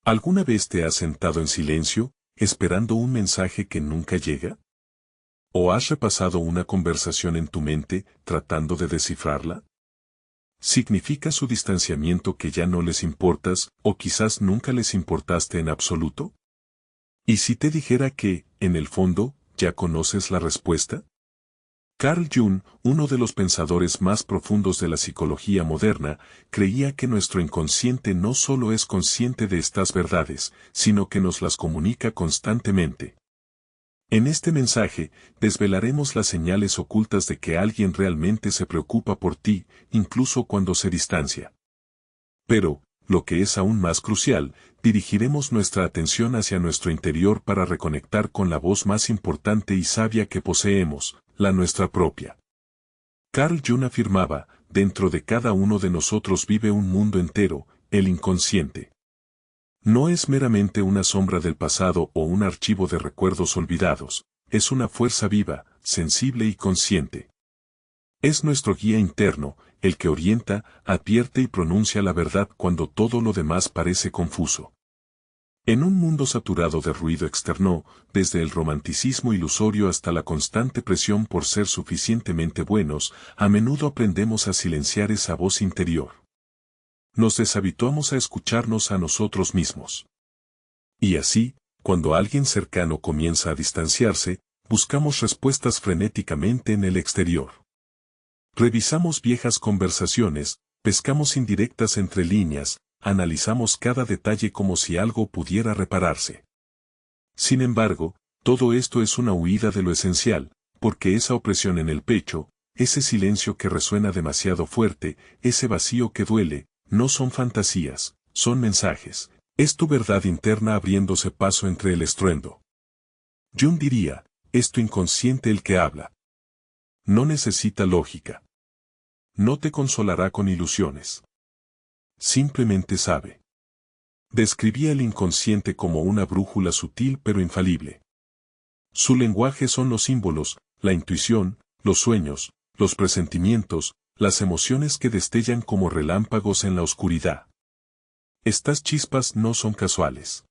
¿Alguna vez te has sentado en silencio, esperando un mensaje que nunca llega? ¿O has repasado una conversación en tu mente, tratando de descifrarla? ¿Significa su distanciamiento que ya no les importas, o quizás nunca les importaste en absoluto? ¿Y si te dijera que, en el fondo, ya conoces la respuesta? Carl Jung, uno de los pensadores más profundos de la psicología moderna, creía que nuestro inconsciente no solo es consciente de estas verdades, sino que nos las comunica constantemente. En este mensaje, desvelaremos las señales ocultas de que alguien realmente se preocupa por ti, incluso cuando se distancia. Pero, lo que es aún más crucial, dirigiremos nuestra atención hacia nuestro interior para reconectar con la voz más importante y sabia que poseemos, la nuestra propia. Carl Jung afirmaba, dentro de cada uno de nosotros vive un mundo entero, el inconsciente. No es meramente una sombra del pasado o un archivo de recuerdos olvidados, es una fuerza viva, sensible y consciente. Es nuestro guía interno, el que orienta, advierte y pronuncia la verdad cuando todo lo demás parece confuso. En un mundo saturado de ruido externo, desde el romanticismo ilusorio hasta la constante presión por ser suficientemente buenos, a menudo aprendemos a silenciar esa voz interior. Nos deshabituamos a escucharnos a nosotros mismos. Y así, cuando alguien cercano comienza a distanciarse, buscamos respuestas frenéticamente en el exterior. Revisamos viejas conversaciones, pescamos indirectas entre líneas, analizamos cada detalle como si algo pudiera repararse. Sin embargo, todo esto es una huida de lo esencial, porque esa opresión en el pecho, ese silencio que resuena demasiado fuerte, ese vacío que duele, no son fantasías, son mensajes, es tu verdad interna abriéndose paso entre el estruendo. Jung diría, es tu inconsciente el que habla. No necesita lógica. No te consolará con ilusiones. Simplemente sabe. Describía el inconsciente como una brújula sutil pero infalible. Su lenguaje son los símbolos, la intuición, los sueños, los presentimientos, las emociones que destellan como relámpagos en la oscuridad. Estas chispas no son casuales.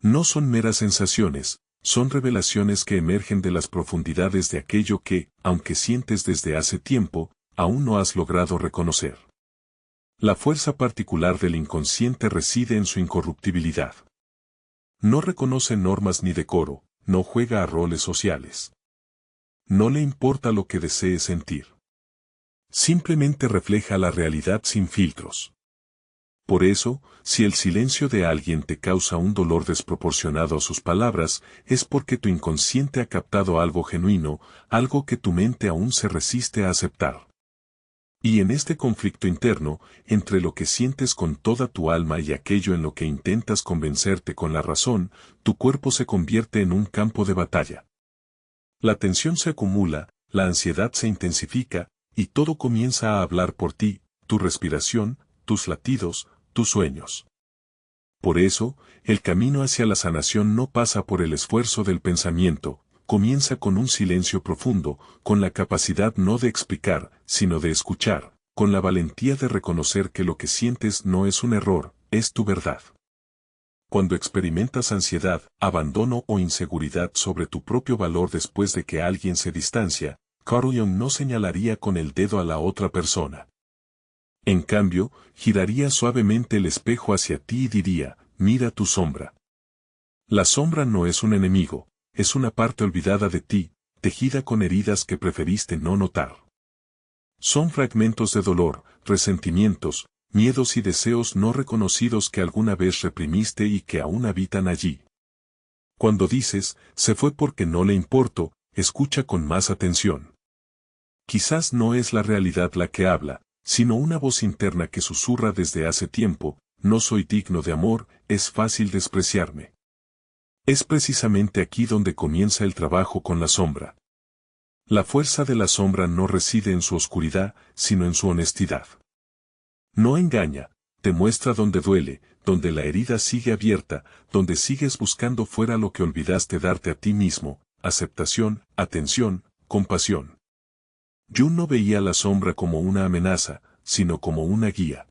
No son meras sensaciones, son revelaciones que emergen de las profundidades de aquello que, aunque sientes desde hace tiempo, aún no has logrado reconocer. La fuerza particular del inconsciente reside en su incorruptibilidad. No reconoce normas ni decoro, no juega a roles sociales. No le importa lo que desee sentir. Simplemente refleja la realidad sin filtros. Por eso, si el silencio de alguien te causa un dolor desproporcionado a sus palabras, es porque tu inconsciente ha captado algo genuino, algo que tu mente aún se resiste a aceptar. Y en este conflicto interno, entre lo que sientes con toda tu alma y aquello en lo que intentas convencerte con la razón, tu cuerpo se convierte en un campo de batalla. La tensión se acumula, la ansiedad se intensifica, y todo comienza a hablar por ti, tu respiración, tus latidos, tus sueños. Por eso, el camino hacia la sanación no pasa por el esfuerzo del pensamiento, comienza con un silencio profundo, con la capacidad no de explicar, sino de escuchar, con la valentía de reconocer que lo que sientes no es un error, es tu verdad. Cuando experimentas ansiedad, abandono o inseguridad sobre tu propio valor después de que alguien se distancia, Carl Jung no señalaría con el dedo a la otra persona. En cambio, giraría suavemente el espejo hacia ti y diría, mira tu sombra. La sombra no es un enemigo, es una parte olvidada de ti, tejida con heridas que preferiste no notar. Son fragmentos de dolor, resentimientos, miedos y deseos no reconocidos que alguna vez reprimiste y que aún habitan allí. Cuando dices, se fue porque no le importo, escucha con más atención. Quizás no es la realidad la que habla, sino una voz interna que susurra desde hace tiempo, no soy digno de amor, es fácil despreciarme. Es precisamente aquí donde comienza el trabajo con la sombra. La fuerza de la sombra no reside en su oscuridad, sino en su honestidad. No engaña, te muestra donde duele, donde la herida sigue abierta, donde sigues buscando fuera lo que olvidaste darte a ti mismo, aceptación, atención, compasión. Jung no veía la sombra como una amenaza, sino como una guía.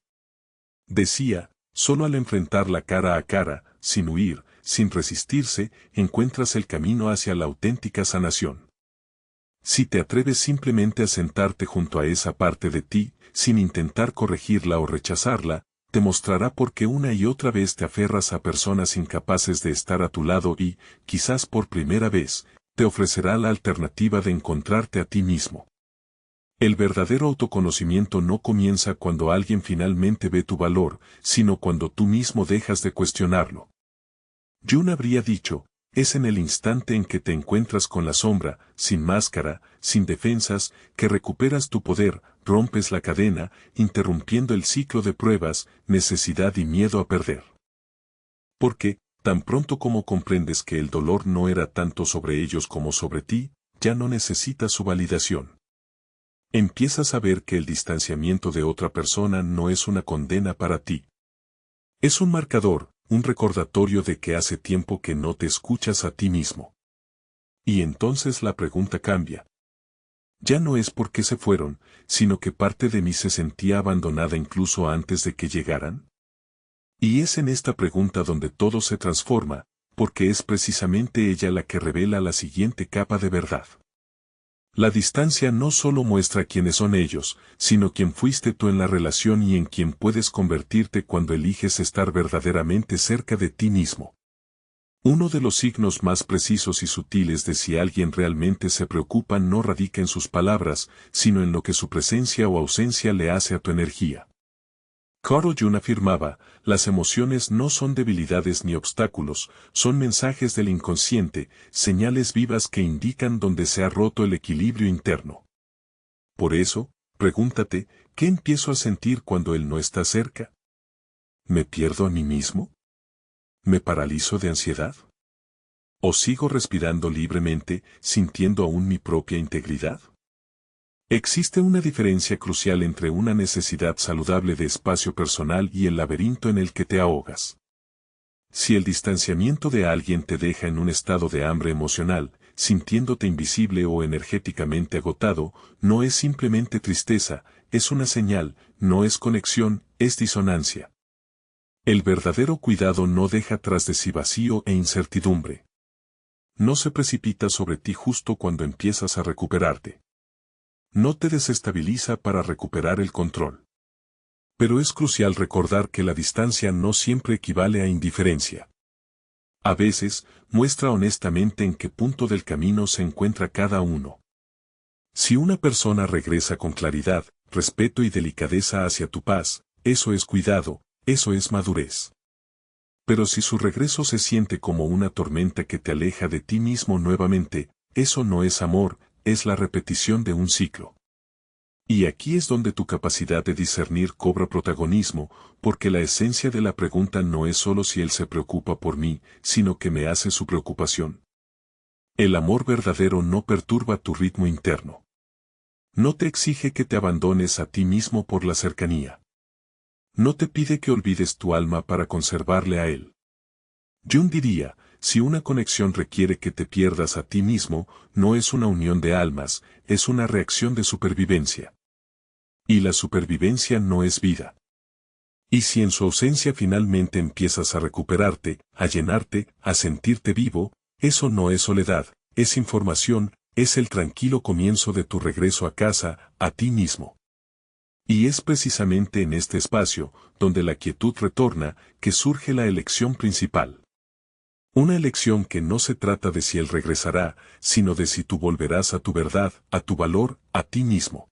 Decía, Solo al enfrentarla cara a cara, sin huir, sin resistirse, encuentras el camino hacia la auténtica sanación. Si te atreves simplemente a sentarte junto a esa parte de ti, sin intentar corregirla o rechazarla, te mostrará por qué una y otra vez te aferras a personas incapaces de estar a tu lado y, quizás por primera vez, te ofrecerá la alternativa de encontrarte a ti mismo. El verdadero autoconocimiento no comienza cuando alguien finalmente ve tu valor, sino cuando tú mismo dejas de cuestionarlo. Jung habría dicho, es en el instante en que te encuentras con la sombra, sin máscara, sin defensas, que recuperas tu poder, rompes la cadena, interrumpiendo el ciclo de pruebas, necesidad y miedo a perder. Porque, tan pronto como comprendes que el dolor no era tanto sobre ellos como sobre ti, ya no necesitas su validación. Empiezas a ver que el distanciamiento de otra persona no es una condena para ti. Es un marcador, un recordatorio de que hace tiempo que no te escuchas a ti mismo. Y entonces la pregunta cambia. Ya no es porque se fueron, sino que parte de mí se sentía abandonada incluso antes de que llegaran. Y es en esta pregunta donde todo se transforma, porque es precisamente ella la que revela la siguiente capa de verdad. La distancia no solo muestra quiénes son ellos, sino quién fuiste tú en la relación y en quién puedes convertirte cuando eliges estar verdaderamente cerca de ti mismo. Uno de los signos más precisos y sutiles de si alguien realmente se preocupa no radica en sus palabras, sino en lo que su presencia o ausencia le hace a tu energía. Carl Jung afirmaba, las emociones no son debilidades ni obstáculos, son mensajes del inconsciente, señales vivas que indican dónde se ha roto el equilibrio interno. Por eso, pregúntate, ¿qué empiezo a sentir cuando él no está cerca? ¿Me pierdo a mí mismo? ¿Me paralizo de ansiedad? ¿O sigo respirando libremente, sintiendo aún mi propia integridad? Existe una diferencia crucial entre una necesidad saludable de espacio personal y el laberinto en el que te ahogas. Si el distanciamiento de alguien te deja en un estado de hambre emocional, sintiéndote invisible o energéticamente agotado, no es simplemente tristeza, es una señal, no es conexión, es disonancia. El verdadero cuidado no deja tras de sí vacío e incertidumbre. No se precipita sobre ti justo cuando empiezas a recuperarte. No te desestabiliza para recuperar el control. Pero es crucial recordar que la distancia no siempre equivale a indiferencia. A veces, muestra honestamente en qué punto del camino se encuentra cada uno. Si una persona regresa con claridad, respeto y delicadeza hacia tu paz, eso es cuidado, eso es madurez. Pero si su regreso se siente como una tormenta que te aleja de ti mismo nuevamente, eso no es amor, es la repetición de un ciclo. Y aquí es donde tu capacidad de discernir cobra protagonismo, porque la esencia de la pregunta no es solo si él se preocupa por mí, sino que me hace su preocupación. El amor verdadero no perturba tu ritmo interno. No te exige que te abandones a ti mismo por la cercanía. No te pide que olvides tu alma para conservarle a él. Jung diría, si una conexión requiere que te pierdas a ti mismo, no es una unión de almas, es una reacción de supervivencia. Y la supervivencia no es vida. Y si en su ausencia finalmente empiezas a recuperarte, a llenarte, a sentirte vivo, eso no es soledad, es información, es el tranquilo comienzo de tu regreso a casa, a ti mismo. Y es precisamente en este espacio, donde la quietud retorna, que surge la elección principal. Una elección que no se trata de si él regresará, sino de si tú volverás a tu verdad, a tu valor, a ti mismo.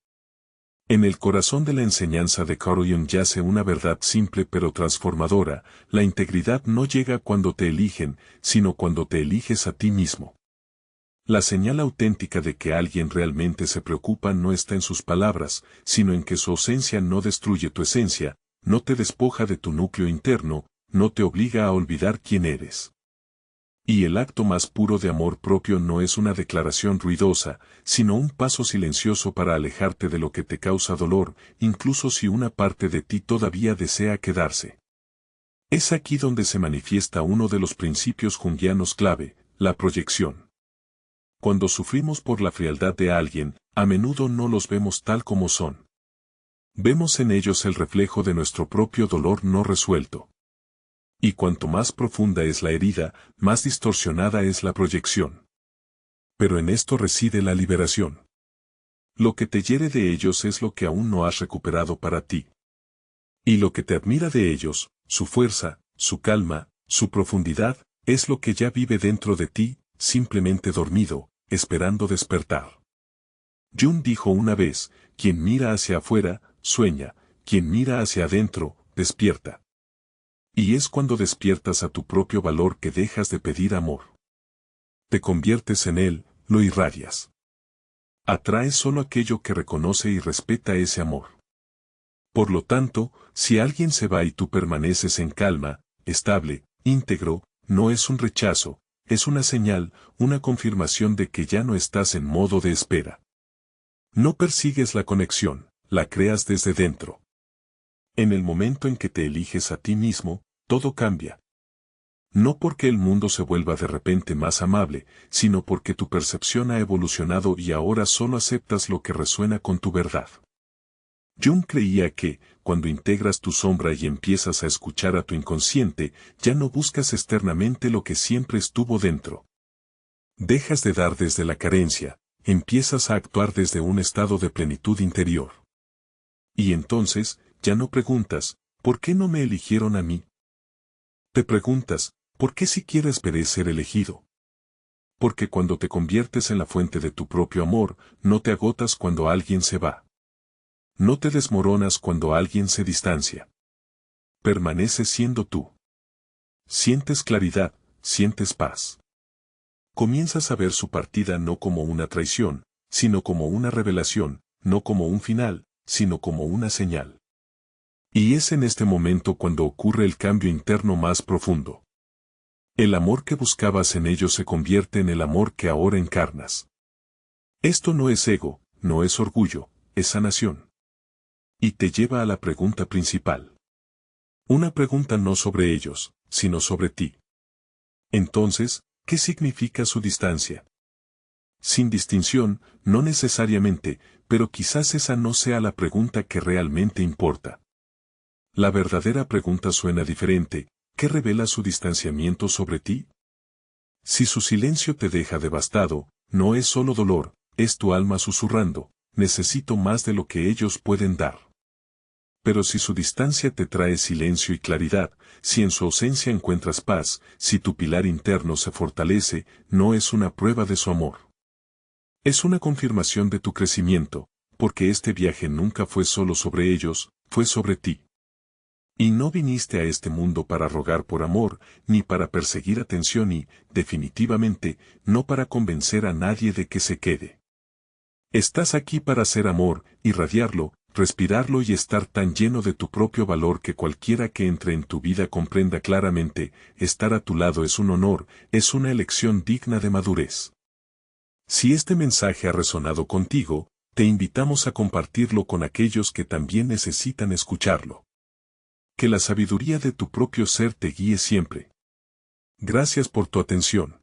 En el corazón de la enseñanza de Carl Jung yace una verdad simple pero transformadora, la integridad no llega cuando te eligen, sino cuando te eliges a ti mismo. La señal auténtica de que alguien realmente se preocupa no está en sus palabras, sino en que su ausencia no destruye tu esencia, no te despoja de tu núcleo interno, no te obliga a olvidar quién eres. Y el acto más puro de amor propio no es una declaración ruidosa, sino un paso silencioso para alejarte de lo que te causa dolor, incluso si una parte de ti todavía desea quedarse. Es aquí donde se manifiesta uno de los principios junguianos clave, la proyección. Cuando sufrimos por la frialdad de alguien, a menudo no los vemos tal como son. Vemos en ellos el reflejo de nuestro propio dolor no resuelto. Y cuanto más profunda es la herida, más distorsionada es la proyección. Pero en esto reside la liberación. Lo que te hiere de ellos es lo que aún no has recuperado para ti. Y lo que te admira de ellos, su fuerza, su calma, su profundidad, es lo que ya vive dentro de ti, simplemente dormido, esperando despertar. Jung dijo una vez, quien mira hacia afuera, sueña, quien mira hacia adentro, despierta. Y es cuando despiertas a tu propio valor que dejas de pedir amor. Te conviertes en él, lo irradias. Atraes solo aquello que reconoce y respeta ese amor. Por lo tanto, si alguien se va y tú permaneces en calma, estable, íntegro, no es un rechazo, es una señal, una confirmación de que ya no estás en modo de espera. No persigues la conexión, la creas desde dentro. En el momento en que te eliges a ti mismo, todo cambia. No porque el mundo se vuelva de repente más amable, sino porque tu percepción ha evolucionado y ahora solo aceptas lo que resuena con tu verdad. Jung creía que, cuando integras tu sombra y empiezas a escuchar a tu inconsciente, ya no buscas externamente lo que siempre estuvo dentro. Dejas de dar desde la carencia, empiezas a actuar desde un estado de plenitud interior. Y entonces, ya no preguntas, ¿por qué no me eligieron a mí? Te preguntas, ¿por qué siquiera esperé ser elegido? Porque cuando te conviertes en la fuente de tu propio amor, no te agotas cuando alguien se va. No te desmoronas cuando alguien se distancia. Permaneces siendo tú. Sientes claridad, sientes paz. Comienzas a ver su partida no como una traición, sino como una revelación, no como un final, sino como una señal. Y es en este momento cuando ocurre el cambio interno más profundo. El amor que buscabas en ellos se convierte en el amor que ahora encarnas. Esto no es ego, no es orgullo, es sanación. Y te lleva a la pregunta principal. Una pregunta no sobre ellos, sino sobre ti. Entonces, ¿qué significa su distancia? Sin distinción, no necesariamente, pero quizás esa no sea la pregunta que realmente importa. La verdadera pregunta suena diferente, ¿qué revela su distanciamiento sobre ti? Si su silencio te deja devastado, no es solo dolor, es tu alma susurrando, necesito más de lo que ellos pueden dar. Pero si su distancia te trae silencio y claridad, si en su ausencia encuentras paz, si tu pilar interno se fortalece, no es una prueba de su amor. Es una confirmación de tu crecimiento, porque este viaje nunca fue solo sobre ellos, fue sobre ti. Y no viniste a este mundo para rogar por amor, ni para perseguir atención y, definitivamente, no para convencer a nadie de que se quede. Estás aquí para hacer amor, irradiarlo, respirarlo y estar tan lleno de tu propio valor que cualquiera que entre en tu vida comprenda claramente, estar a tu lado es un honor, es una elección digna de madurez. Si este mensaje ha resonado contigo, te invitamos a compartirlo con aquellos que también necesitan escucharlo. Que la sabiduría de tu propio ser te guíe siempre. Gracias por tu atención.